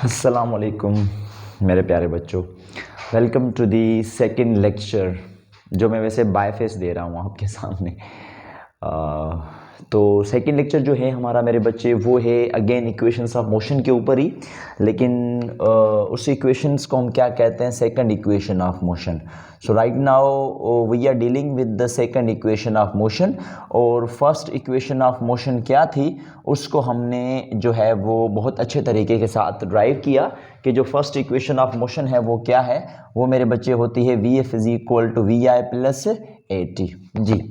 अस्सलाम वालेकुम मेरे प्यारे बच्चों। Welcome to the second lecture जो मैं वैसे बाय फेस दे रहा हूँ आपके सामने। तो सेकंड लेक्चर जो है हमारा मेरे बच्चे वो है अगेन इक्वेशंस ऑफ मोशन के ऊपर ही, लेकिन उस इक्वेशंस को हम क्या कहते हैं, second equation of motion. So right now we are dealing with the second equation of motion. और फर्स्ट इक्वेशन ऑफ मोशन क्या थी उसको हमने जो है वो बहुत अच्छे तरीके के साथ ड्राइव किया कि जो फर्स्ट इक्वेशन ऑफ मोशन है वो क्या है, वो मेरे बच्चे होती है V F is equal to V I plus A T. जी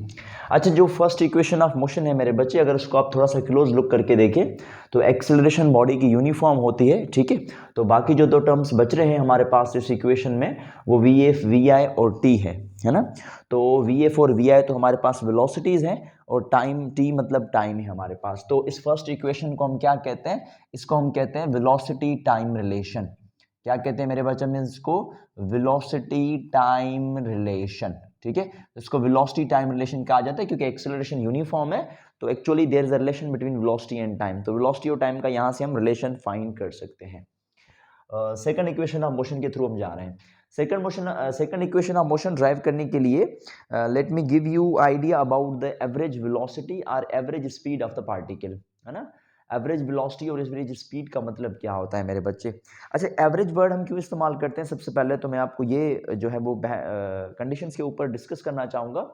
अच्छा, जो फर्स्ट इक्वेशन ऑफ मोशन है मेरे बच्चे, अगर उसको आप थोड़ा सा क्लोज लुक करके देखें तो एक्सेलरेशन बॉडी की यूनिफॉर्म होती है, ठीक है। तो बाकी जो दो टर्म्स बच रहे हैं हमारे पास इस इक्वेशन में वो वी एफ वी आई और टी है ना। तो वी एफ और वी आई तो हमारे पास वेलोसिटीज हैं और टाइम टी मतलब टाइम है हमारे पास। तो इस फर्स्ट इक्वेशन को हम क्या कहते हैं, इसको हम कहते हैं वेलोसिटी टाइम रिलेशन। क्या कहते हैं मेरे बच्चे में इसको, वेलोसिटी टाइम रिलेशन, ठीक है। इसको वेलोसिटी टाइम रिलेशन कहा जाता है क्योंकि एक्सेलरेशन यूनिफॉर्म है। तो actually there is a relation between velocity and time. तो वेलोसिटी और टाइम का यहां से हम रिलेशन फाइंड कर सकते हैं। सेकंड इक्वेशन ऑफ मोशन के थ्रू हम जा रहे हैं। Second equation of motion derive करने के लिए let me give you idea about the average velocity और average speed of the particle, है ना। एवरेज वेलोसिटी और एवरेज स्पीड का मतलब क्या होता है मेरे बच्चे। अच्छा, एवरेज वर्ड हम क्यों इस्तेमाल करते हैं, सबसे पहले तो मैं आपको ये जो है वो कंडीशंस के ऊपर डिस्कस करना चाहूँगा।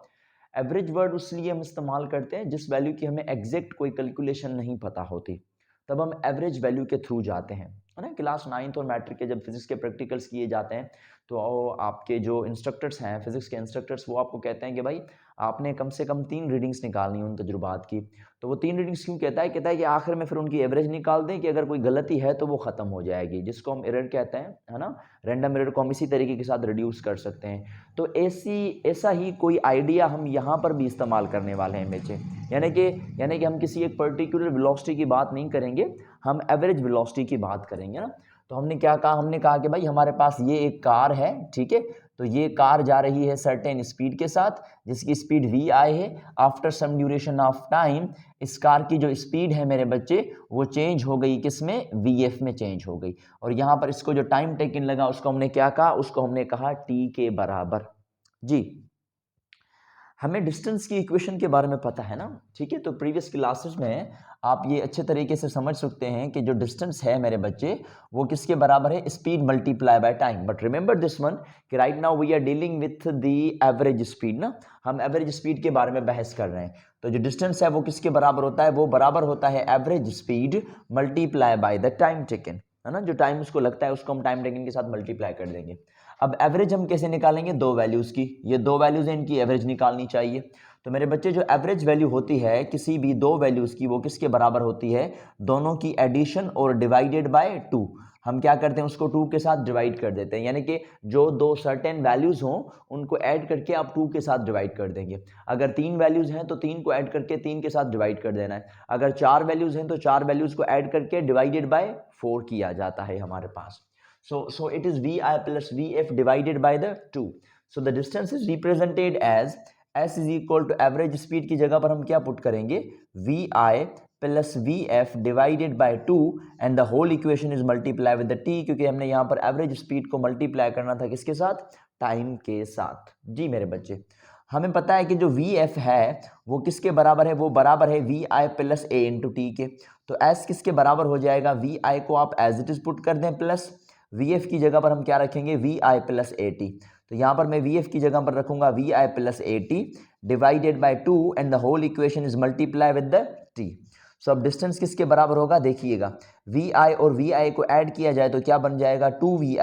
एवरेज वर्ड इसलिए हम इस्तेमाल करते हैं जिस वैल्यू की हमें एग्जैक्ट कोई कैलकुलेशन नहीं पता होती, तब हम एवरेज वैल्यू के थ्रू जाते हैं, है ना। क्लास 9th और मैट्रिक के जब फिजिक्स के प्रैक्टिकल्स किए जाते हैं तो आपके जो इंस्ट्रक्टर्स हैं, फिजिक्स के इंस्ट्रक्टर्स, वो आपको कहते हैं कि भाई आपने कम से कम 3 रीडिंग्स निकालनी उन तजुर्बात की। तो वो 3 रीडिंग्स क्यों कहता है कि आखिर में फिर उनकी एवरेज निकाल दें कि अगर कोई गलती है तो वो ख़त्म हो जाएगी, जिसको हम एरर कहते हैं, है ना। रैंडम एरर को हम इसी तरीके के साथ रिड्यूस कर सकते हैं। तो ऐसा ही कोई आइडिया हम यहाँ पर भी इस्तेमाल करने वाले हैं बच्चे। यानी कि हम किसी एक पर्टिकुलर वेलोसिटी की बात नहीं करेंगे, हम एवरेज वेलोसिटी की बात करेंगे ना। तो हमने क्या कहा, हमने कहा कि भाई हमारे पास ये एक कार है, ठीक है। तो ये कार जा रही है सर्टेन स्पीड के साथ जिसकी स्पीड वी आई है। After some duration of time इस कार की जो स्पीड है मेरे बच्चे वो चेंज हो गई, किसमें, वी एफ में चेंज हो गई। और यहाँ पर इसको जो टाइम टेकन लगा उसको हमने क्या कहा, उसको हमने कहा टी के बराबर। जी, हमें डिस्टेंस की इक्वेशन के बारे में पता है ना, ठीक है। तो प्रीवियस क्लासेस में आप ये अच्छे तरीके से समझ सकते हैं कि जो डिस्टेंस है मेरे बच्चे वो किसके बराबर है, speed multiply by time. But remember this one कि right now we are dealing with the average speed ना, हम एवरेज स्पीड के बारे में बहस कर रहे हैं। तो जो डिस्टेंस है वो किसके बराबर होता है, वो बराबर होता है average speed multiply by the time taken, है ना। जो टाइम उसको लगता है उसको हम टाइम टेकन के साथ मल्टीप्लाई कर देंगे। अब एवरेज हम कैसे निकालेंगे, दो वैल्यूज की, ये दो वैल्यूज हैं, इनकी एवरेज निकालनी चाहिए। तो मेरे बच्चे जो एवरेज वैल्यू होती है किसी भी दो वैल्यूज की वो किसके बराबर होती है, दोनों की एडिशन और डिवाइडेड बाय 2। हम क्या करते हैं, उसको 2 के साथ डिवाइड कर देते हैं, यानी कि जो दो सर्टेन वैल्यूज हों उनको ऐड करके आप 2 के साथ डिवाइड कर देंगे। अगर 3 वैल्यूज हैं तो 3 को ऐड करके 3 के साथ डिवाइड कर देना है। अगर 4 वैल्यूज हैं तो 4 वैल्यूज को ऐड करके डिवाइडेड बाय 4 किया जाता है हमारे पास। So it is Vi plus Vf divided by the 2. So the distance is represented as S is equal to average speed की जगह पर हम क्या पुट करेंगे, Vi plus Vf divided by 2 and the whole equation is multiply with the t, क्योंकि हमने यहाँ पर एवरेज स्पीड को मल्टीप्लाई करना था किसके साथ, टाइम के साथ। जी मेरे बच्चे, हमें पता है कि जो Vf है वो किसके बराबर है, वो बराबर है Vi plus A into T के। तो S किसके बराबर हो जाएगा, Vi को आप एज इट इज पुट कर दें प्लस Vf की जगह पर हम क्या रखेंगे, Vi प्लस ए टी। तो यहाँ पर मैं Vf की जगह पर रखूंगा Vi plus A T divided by 2 and the whole equation is multiply with the t। सो अब डिस्टेंस किसके बराबर होगा, देखिएगा Vi और Vi को ऐड किया जाए तो क्या बन जाएगा, 2Vi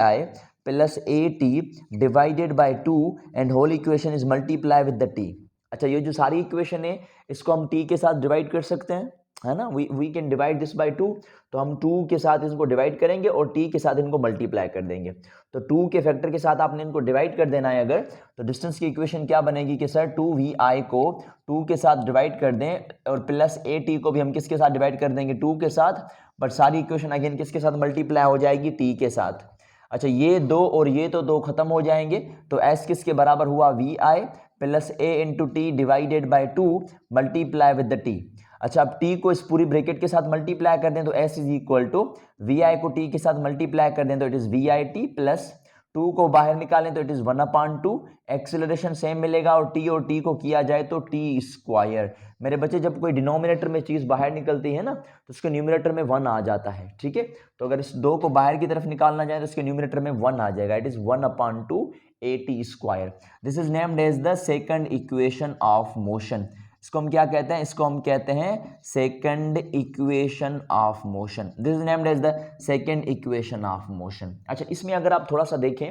plus A T divided by 2 and whole equation is multiply with the t। अच्छा, ये जो सारी इक्वेशन है इसको हम t के साथ डिवाइड कर सकते हैं, है ना। We can divide this by 2। तो हम 2 के साथ इसको डिवाइड करेंगे और t के साथ इनको मल्टीप्लाई कर देंगे। तो 2 के फैक्टर के साथ आपने इनको डिवाइड कर देना है अगर, तो डिस्टेंस की इक्वेशन क्या बनेगी कि सर 2Vi को 2 के साथ डिवाइड कर दें और प्लस ए टी को भी हम किसके साथ डिवाइड कर देंगे, 2 के साथ। बट सारी इक्वेशन अगेन किसके साथ मल्टीप्लाई हो जाएगी, t के साथ। अच्छा, ये दो और ये तो दो खत्म हो जाएंगे, तो s किसके बराबर हुआ, Vi plus A into T divided by 2 multiply with the t। अच्छा, अब t को इस पूरी ब्रैकेट के साथ मल्टीप्लाई कर दें तो s is equal to vi को t के साथ मल्टीप्लाई कर दें तो it is vi t plus 2 को बाहर निकालें तो इट इज 1/2, एक्सेलरेशन सेम मिलेगा और t को किया जाए तो t स्क्वायर। मेरे बच्चे, जब कोई डिनोमिनेटर में चीज बाहर निकलती है ना तो उसके न्यूमरेटर में 1 आ जाता है, ठीक है। तो अगर इस 2 को बाहर की तरफ निकालना जाए तो उसके न्यूमरेटर में 1 आ जाएगा, it is 1/2 at square. This is named as the second equation of motion. इसको हम क्या कहते हैं? इसको हम कहते हैं second equation of motion. This is named as the second equation of motion. अच्छा, इसमें अगर आप थोड़ा सा देखें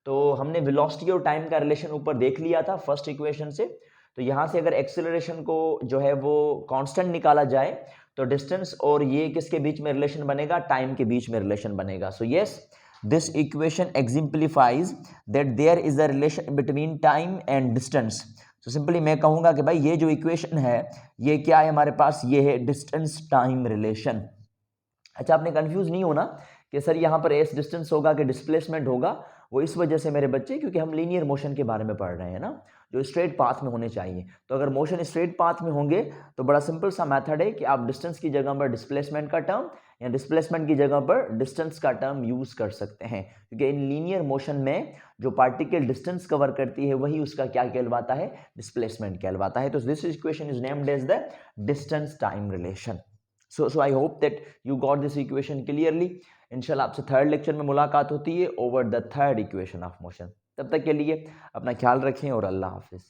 तो हमने वेलोसिटी और टाइम का रिलेशन ऊपर देख लिया था फर्स्ट इक्वेशन से। तो यहां से अगर एक्सेलरेशन को जो है वो कांस्टेंट निकाला जाए तो डिस्टेंस और ये किसके बीच में रिलेशन बनेगा? टाइम के बीच में रिलेशन बनेगा। So yes, this equation exemplifies that there is a relation between time and distance. तो सिंपली मैं कहूंगा कि भाई ये जो इक्वेशन है ये क्या है हमारे पास? ये है डिस्टेंस टाइम रिलेशन। अच्छा, आपने कंफ्यूज नहीं होना कि सर यहाँ पर एस डिस्टेंस होगा कि डिस्प्लेसमेंट होगा। वो इस वजह से मेरे बच्चे क्योंकि हम लीनियर मोशन के बारे में पढ़ रहे हैं ना, जो स्ट्रेट पाथ में होने चाहिए। तो अगर मोशन स्ट्रेट पाथ में होंगे तो बड़ा सिंपल सा मेथड है कि आप डिस्टेंस की जगह पर डिस्प्लेसमेंट का टर्म या डिस्प्लेसमेंट की जगह पर डिस्टेंस का टर्म यूज कर सकते हैं, क्योंकि इन लीनियर मोशन में जो पार्टिकल डिस्टेंस कवर करती है वही उसका क्या कहलवाता है? डिस्प्लेसमेंट कहलवाता है। तो this equation is named as the distance time relation. So I hope that you got this equation clearly. इंशाल्लाह आपसे थर्ड लेक्चर में मुलाकात होती है over the third equation of motion. तब तक के लिए अपना ख्याल रखें और अल्लाह हाफिज।